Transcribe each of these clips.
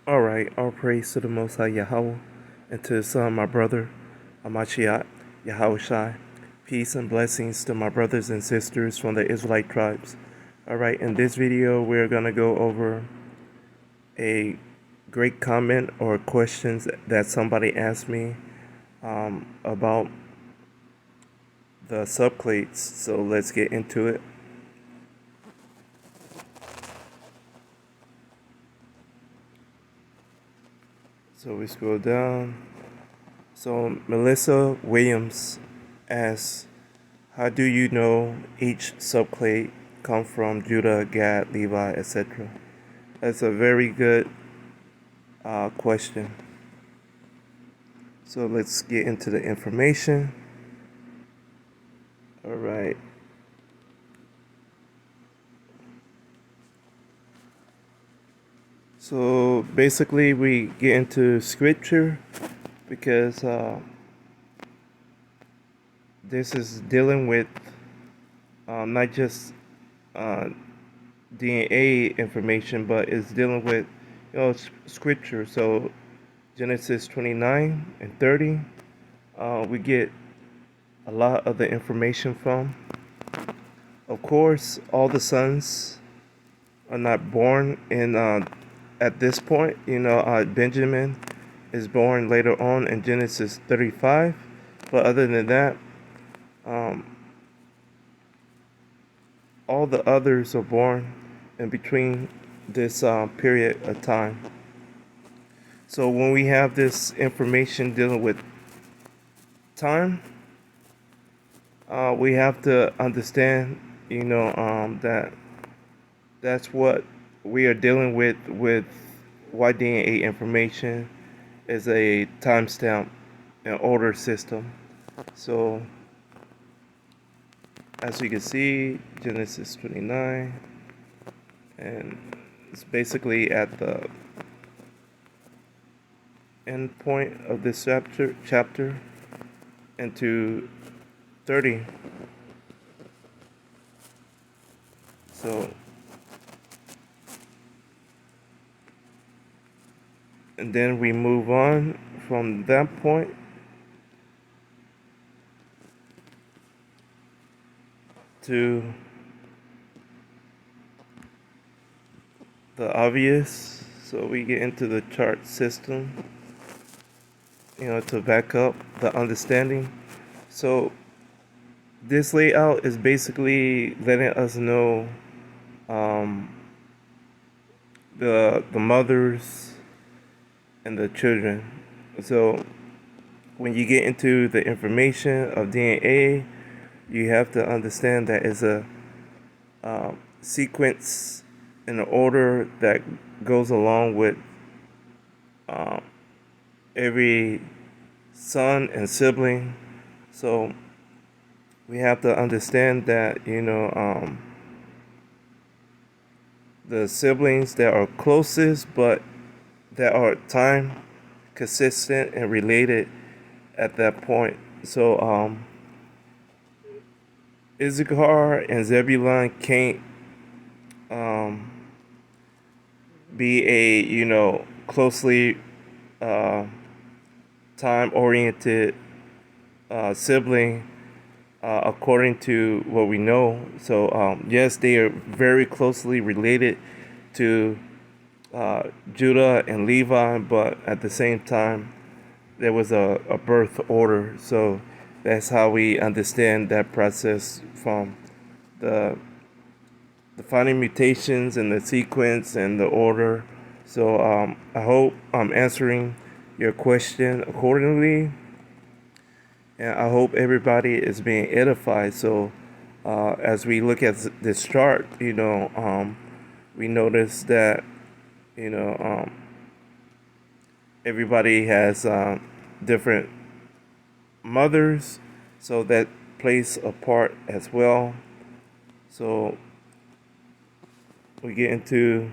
Alright, all praise to the Most High Yahweh and to His Son, my brother, Amashiach, Yahushai. Peace and blessings to my brothers and sisters from the Israelite tribes. Alright, in this video, we're going to go over a great comment or questions that somebody asked me about the subclades. So let's get into it. So we scroll down. So Melissa Williams asks, how do you know each subclade come from Judah, Gad, Levi, etc.? That's a very good question. So let's get into the information. All right. So basically we get into scripture because this is dealing with not just DNA information, but it's dealing with scripture. So Genesis 29 and 30, we get a lot of the information from. Of course, all the sons are not born in at this point. Benjamin is born later on in Genesis 35, but other than that, all the others are born in between this period of time. So when we have this information dealing with time, we have to understand, that that's what we are dealing with YDNA information is a timestamp and order system. So as you can see, Genesis 29, and it's basically at the end point of this chapter into 30. So, and then we move on from that point to the obvious. So we get into the chart system, to back up the understanding. So this layout is basically letting us know the mothers and the children. So when you get into the information of DNA, you have to understand that it's a sequence in an order that goes along with every son and sibling. So we have to understand that, the siblings that are closest but that are time consistent and related at that point. So Issachar and Zebulun can't be a closely time oriented sibling according to what we know. So yes, they are very closely related to Judah and Levi, but at the same time there was a birth order. So that's how we understand that process from the finding mutations and the sequence and the order. So I hope I'm answering your question accordingly, and I hope everybody is being edified. So as we look at this chart, we notice that everybody has different mothers, so that plays a part as well. So we get into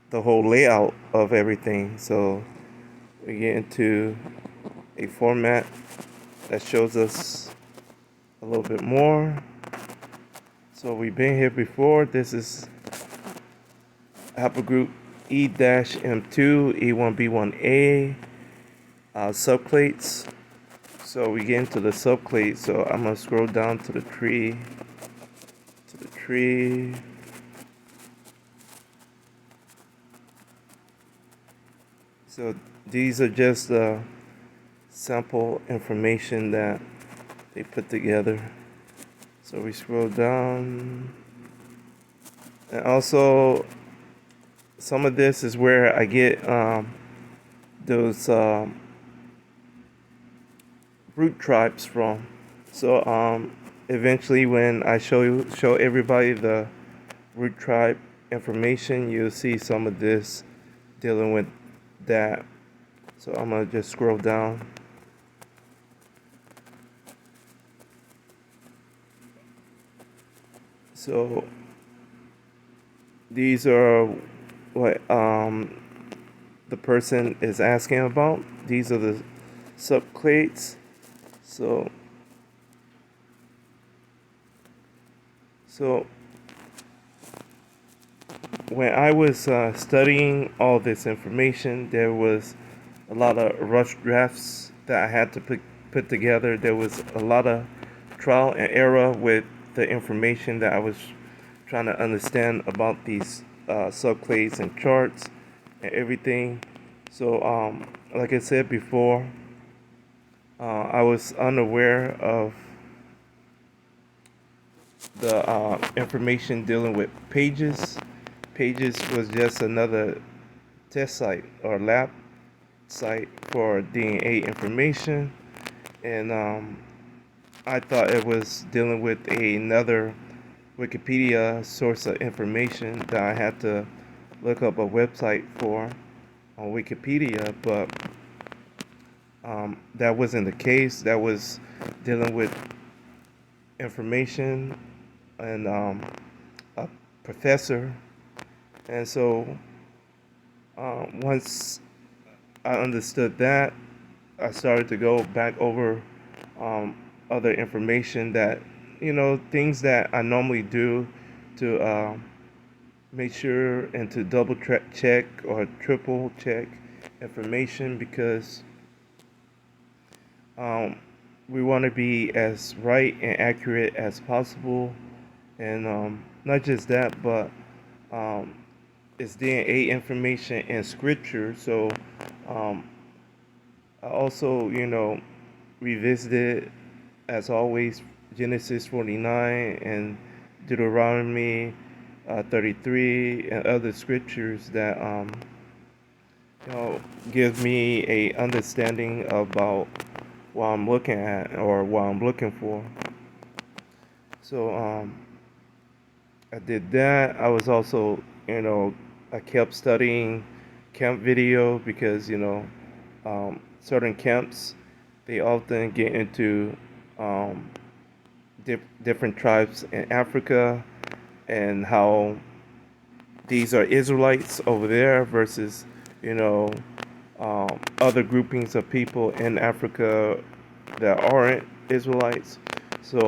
the whole layout of everything. So we get into a format that shows us a little bit more. So we've been here before. This is haplogroup E-M2, E1B1A, subclades. So we get into the subclades. So I'm gonna scroll down to the tree. So these are just the sample information that they put together. So we scroll down, and also some of this is where I get those root tribes from. So eventually, when I show everybody the root tribe information, you'll see some of this dealing with that. So I'm gonna just scroll down. So these are what the person is asking about. These are the subclades. So when I was studying all this information, there was a lot of rush drafts that I had to put together. There was a lot of trial and error with the information that I was trying to understand about these subclades and charts and everything. So, like I said before, I was unaware of the information dealing with pages. Pages was just another test site or lab site for DNA information, and I thought it was dealing with another Wikipedia source of information that I had to look up a website for on Wikipedia, but that wasn't the case. That was dealing with information and a professor. And so once I understood that, I started to go back over other information that, things that I normally do to make sure and to double check or triple check information, because we want to be as right and accurate as possible. And not just that, but it's DNA information and scripture. So I also, revisited, as always, Genesis 49 and Deuteronomy 33 and other scriptures that give me a understanding about what I'm looking at or what I'm looking for. So I did that. I was also, I kept studying camp video, because certain camps, they often get into different tribes in Africa, and how these are Israelites over there versus other groupings of people in Africa that aren't Israelites. So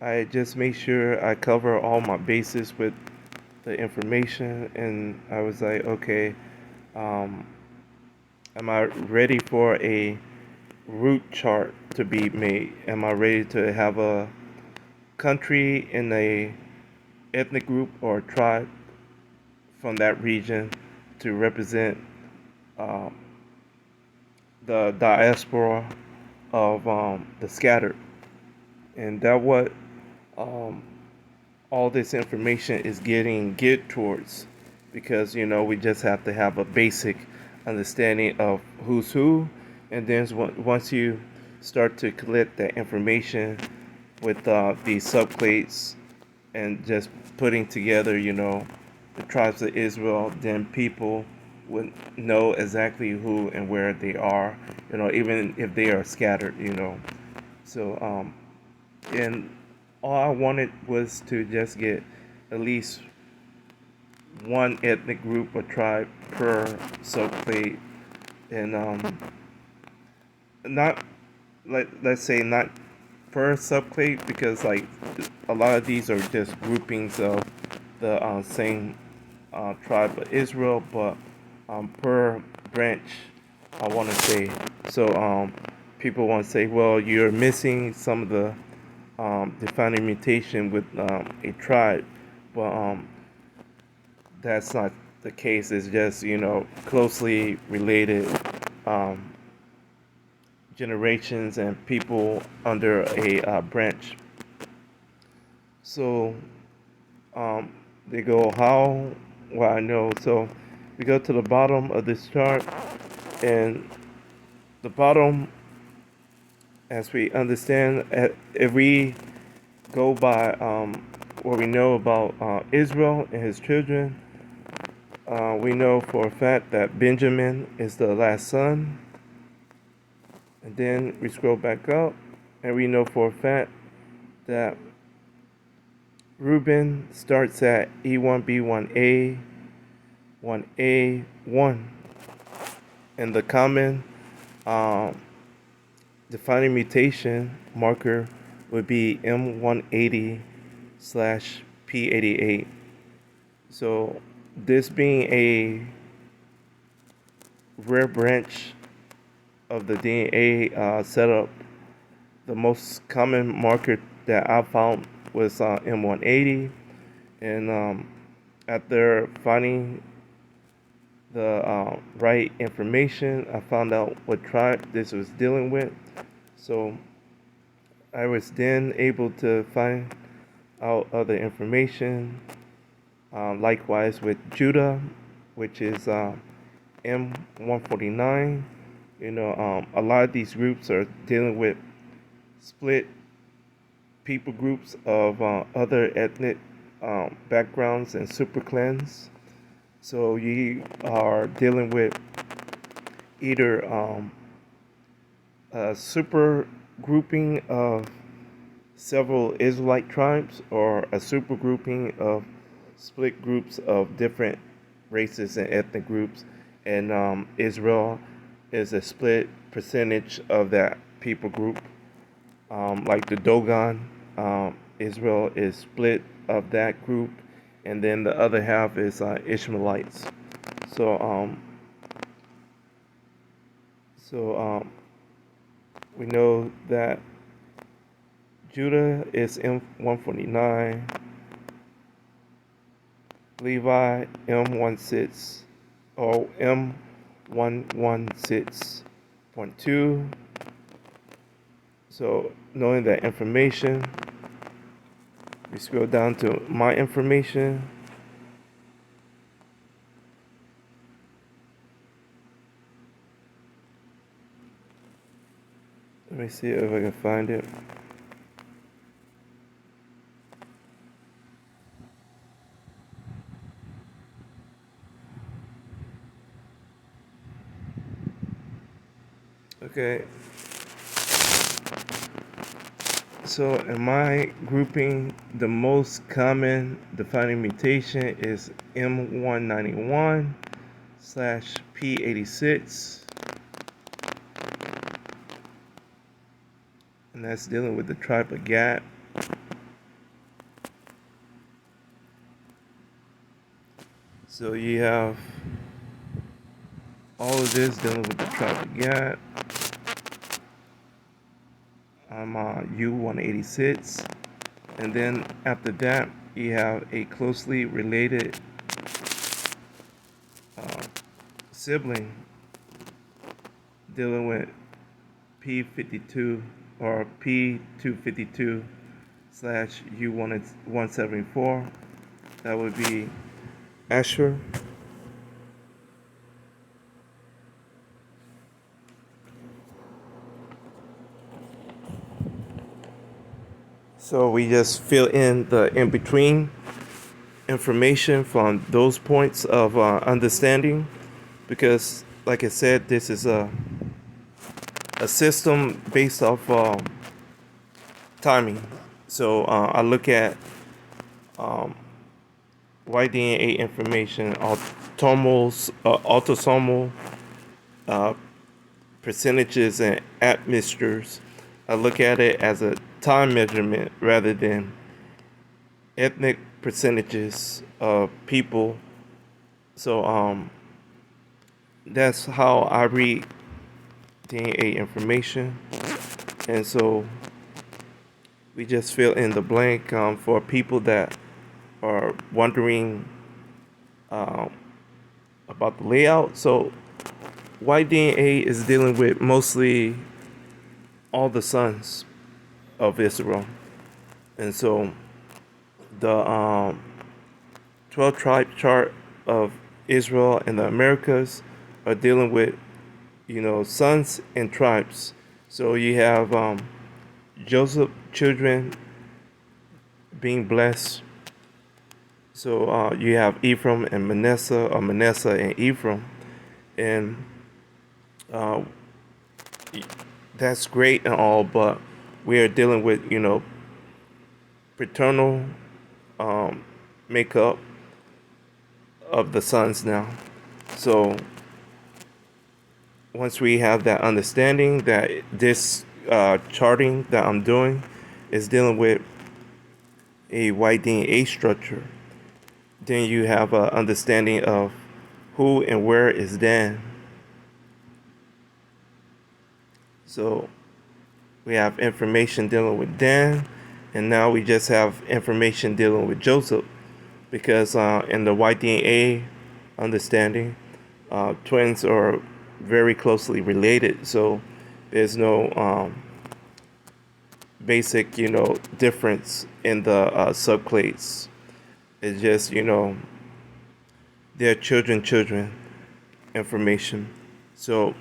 I just make sure I cover all my bases with the information, and I was like, okay, am I ready for a root chart to be made? Am I ready to have a country in a ethnic group or tribe from that region to represent um, the diaspora of the scattered? And that what um, all this information is getting geared towards, because we just have to have a basic understanding of who's who, and then once you start to collect that information with these subclades and just putting together the tribes of Israel, then people would know exactly who and where they are, even if they are scattered. So and all I wanted was to just get at least one ethnic group or tribe per subclade, and not let's say not per subclade, because like a lot of these are just groupings of the same tribe of Israel, but per branch, I want to say. So people want to say, well, you're missing some of the defining mutation with a tribe, but that's not the case. It's just closely related um, generations and people under a branch. So um, they go how? Well, I know. So we go to the bottom of this chart, and the bottom, as we understand, if we go by what we know about Israel and his children, we know for a fact that Benjamin is the last son. And then we scroll back up, and we know for a fact that Reuben starts at E1B1A, 1A, 1. And the common defining mutation marker would be M180 slash P88. So this being a rare branch of the DNA setup, the most common marker that I found was M180, and after finding the right information, I found out what tribe this was dealing with. So I was then able to find out other information. Likewise with Judah, which is M149. A lot of these groups are dealing with split people groups of other ethnic backgrounds and superclans. So you are dealing with either a super grouping of several Israelite tribes or a super grouping of split groups of different races and ethnic groups. And Israel is a split percentage of that people group. Like the Dogon, Israel is split of that group, and then the other half is Ishmaelites. So, we know that Judah is M149, Levi M16 or M116.2. So knowing that information, we scroll down to my information. Let me see if I can find it. Okay. So in my grouping, the most common defining mutation is M191 slash P86. And that's dealing with the tribe of Gad. So you have all of this dealing with the tribe of Gad. I'm U186. And then after that, you have a closely related sibling dealing with P52 or P252 slash U174. That would be Asher. So we just fill in the in-between information from those points of understanding, because like I said, this is a system based off timing. So I look at Y-DNA information, autosomal percentages and admixtures. I look at it as a time measurement rather than ethnic percentages of people So that's how I read DNA information, and so we just fill in the blank for people that are wondering um, about the layout. So Y-DNA is dealing with mostly all the sons of Israel, and so the 12 tribe chart of Israel and the Americas are dealing with, sons and tribes. So you have Joseph children being blessed. So you have Ephraim and Manasseh, or Manasseh and Ephraim, and uh, that's great and all, but we are dealing with, paternal makeup of the sons now. So once we have that understanding that this charting that I'm doing is dealing with a white DNA structure, then you have an understanding of who and where is Dan. So we have information dealing with Dan, and now we just have information dealing with Joseph, because in the white DNA understanding, twins are very closely related. So there's no basic, difference in the subclades. It's just, their children information. So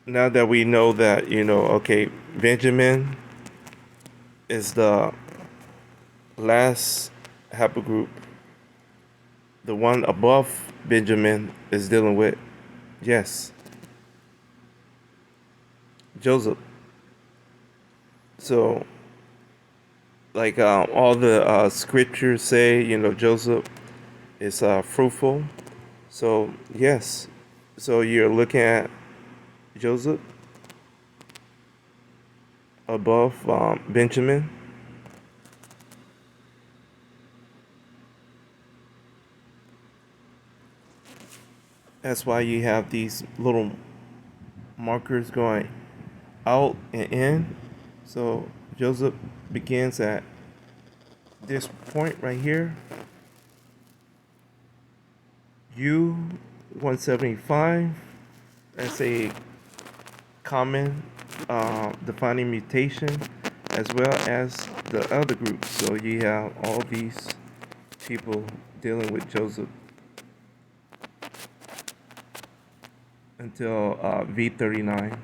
now that we know that, okay, Benjamin is the last haplogroup, the one above Benjamin is dealing with, yes, Joseph. So, like all the scriptures say, Joseph is fruitful. So, yes. So you're looking at Joseph above Benjamin. That's why you have these little markers going out and in. So Joseph begins at this point right here, U175. That's a common defining mutation, as well as the other groups. So you have all these people dealing with Joseph until V39.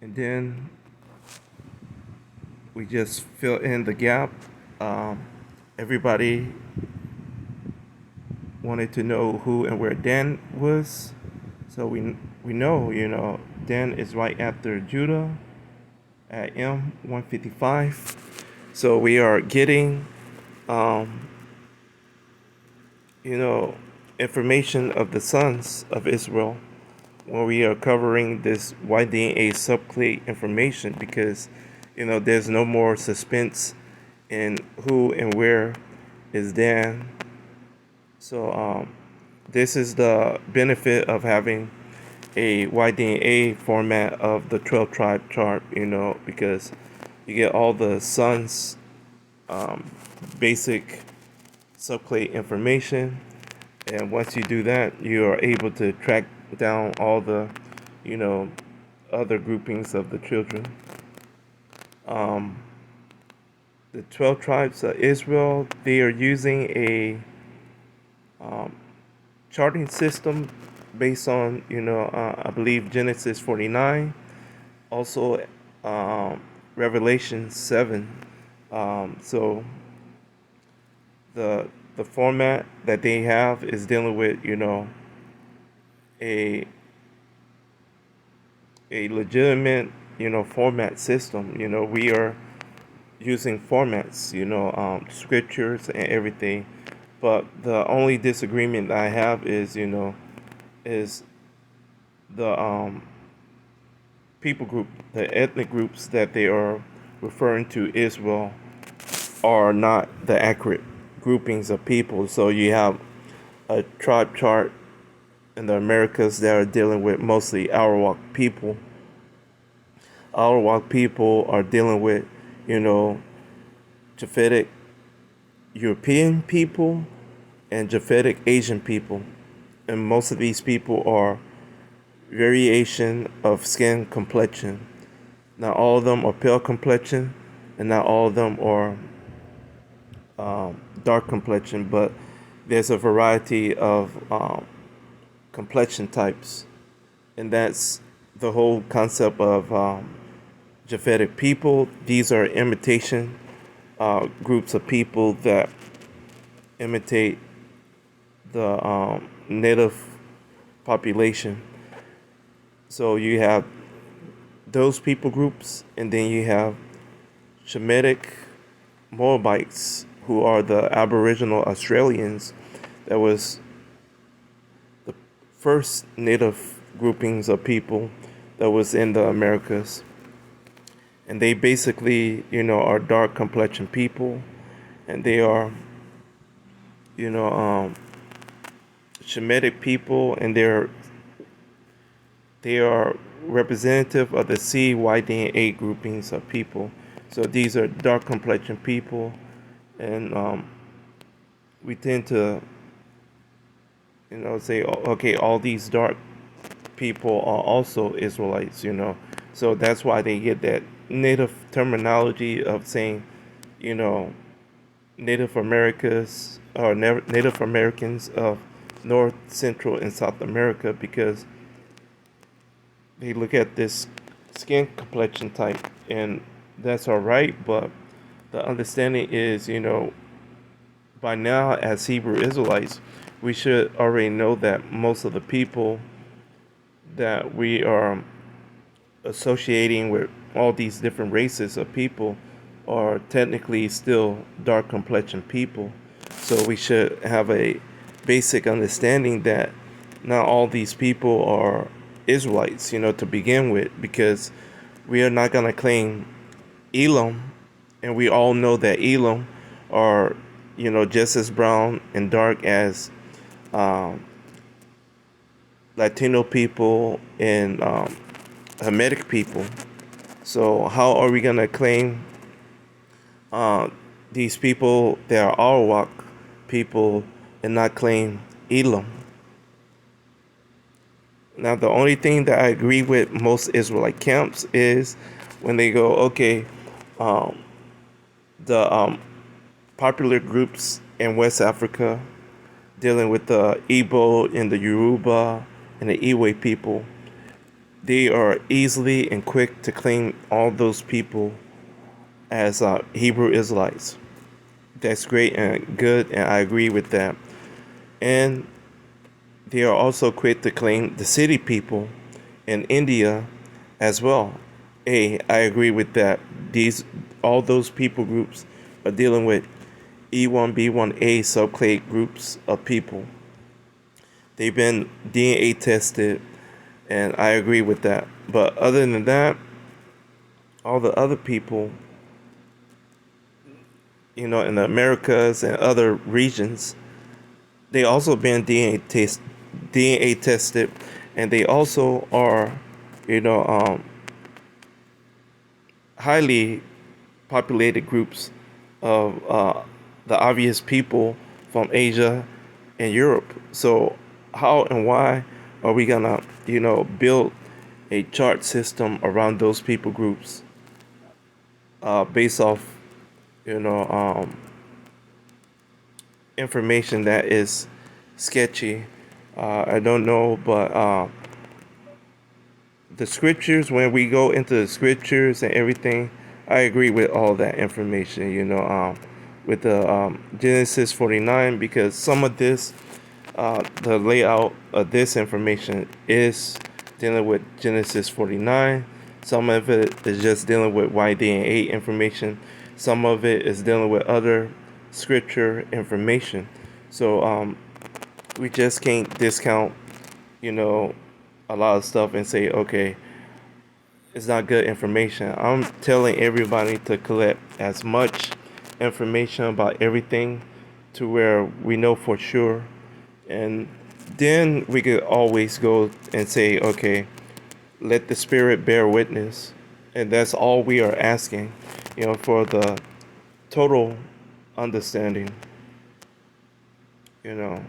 And then we just fill in the gap. Everybody wanted to know who and where Dan was. So we know, Dan is right after Judah at M155. So we are getting, um, information of the sons of Israel when we are covering this YDNA subclade information, because, there's no more suspense in who and where is Dan. So this is the benefit of having a YDNA format of the 12 tribe chart, because you get all the sons basic subclade information, and once you do that, you are able to track down all the, other groupings of the children. The 12 tribes of Israel, they are using a charting system based on, I believe Genesis 49, also Revelation 7. So the format that they have is dealing with, a legitimate, format system. We are using formats, scriptures and everything. But the only disagreement I have is, is the people group, the ethnic groups that they are referring to Israel are not the accurate groupings of people. So you have a tribe chart in the Americas that are dealing with mostly Arawak people. Arawak people are dealing with, you know, Japhetic European people and Japhetic Asian people. And most of these people are variation of skin complexion. Not all of them are pale complexion, and not all of them are dark complexion, but there's a variety of complexion types. And that's the whole concept of Japhetic people. These are imitation groups of people that imitate the native population. So you have those people groups, and then you have Shemitic Moabites, who are the Aboriginal Australians. That was the first native groupings of people that was in the Americas. And they basically, are dark complexion people, and they are, Shemitic people, and they are representative of the CYDNA groupings of people. So these are dark complexion people, and we tend to, say, okay, all these dark people are also Israelites. So that's why they get that native terminology of saying, you know, Native Americas or Native Americans of North, Central, and South America, because they look at this skin complexion type, and that's all right. But the understanding is, by now as Hebrew Israelites, we should already know that most of the people that we are associating with all these different races of people are technically still dark complexion people. So we should have a basic understanding that not all these people are Israelites, to begin with, because we are not going to claim Elam, and we all know that Elam are, just as brown and dark as Latino people and Hamitic people. So how are we going to claim these people that are Arawak people and not claim Elam? Now, the only thing that I agree with most Israelite camps is when they go, okay, the popular groups in West Africa dealing with the Igbo and the Yoruba and the Iwe people, they are easily and quick to claim all those people as Hebrew Israelites. That's great and good, and I agree with that. And they are also quick to claim the city people in India as well. I agree with that. All those people groups are dealing with E1B1A subclade groups of people. They've been DNA tested, and I agree with that. But other than that, all the other people, in the Americas and other regions, they also been DNA tested, and they also are, highly populated groups of the obvious people from Asia and Europe. So how and why are we gonna, build a chart system around those people groups based off, information that is sketchy? I don't know, but the scriptures, when we go into the scriptures and everything, I agree with all that information, with the Genesis 49, because some of this, the layout of this information is dealing with Genesis 49. Some of it is just dealing with YDNA information. Some of it is dealing with other scripture information. So we just can't discount, a lot of stuff and say, okay, it's not good information. I'm telling everybody to collect as much information about everything to where we know for sure. And then we could always go and say, okay, let the Spirit bear witness. And that's all we are asking, for the total understanding, you know.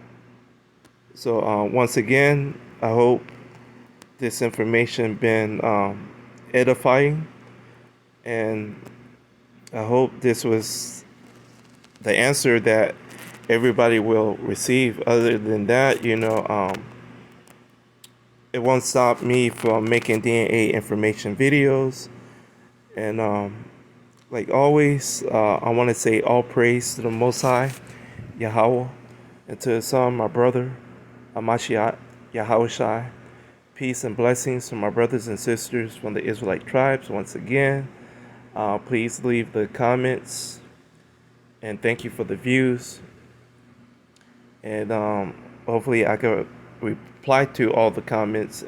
So once again, I hope this information been edifying, and I hope this was the answer that everybody will receive. Other than that, it won't stop me from making DNA information videos. And like always, I want to say all praise to the Most High, Yahweh, and to His Son, my brother, Amashiach, Yahushai. Peace and blessings to my brothers and sisters from the Israelite tribes. Once again, please leave the comments, and thank you for the views. And hopefully I can reply to all the comments,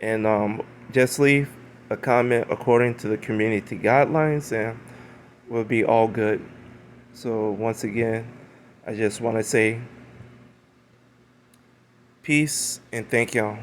and just leave a comment according to the community guidelines, and we'll be all good. So once again, I just want to say peace and thank y'all.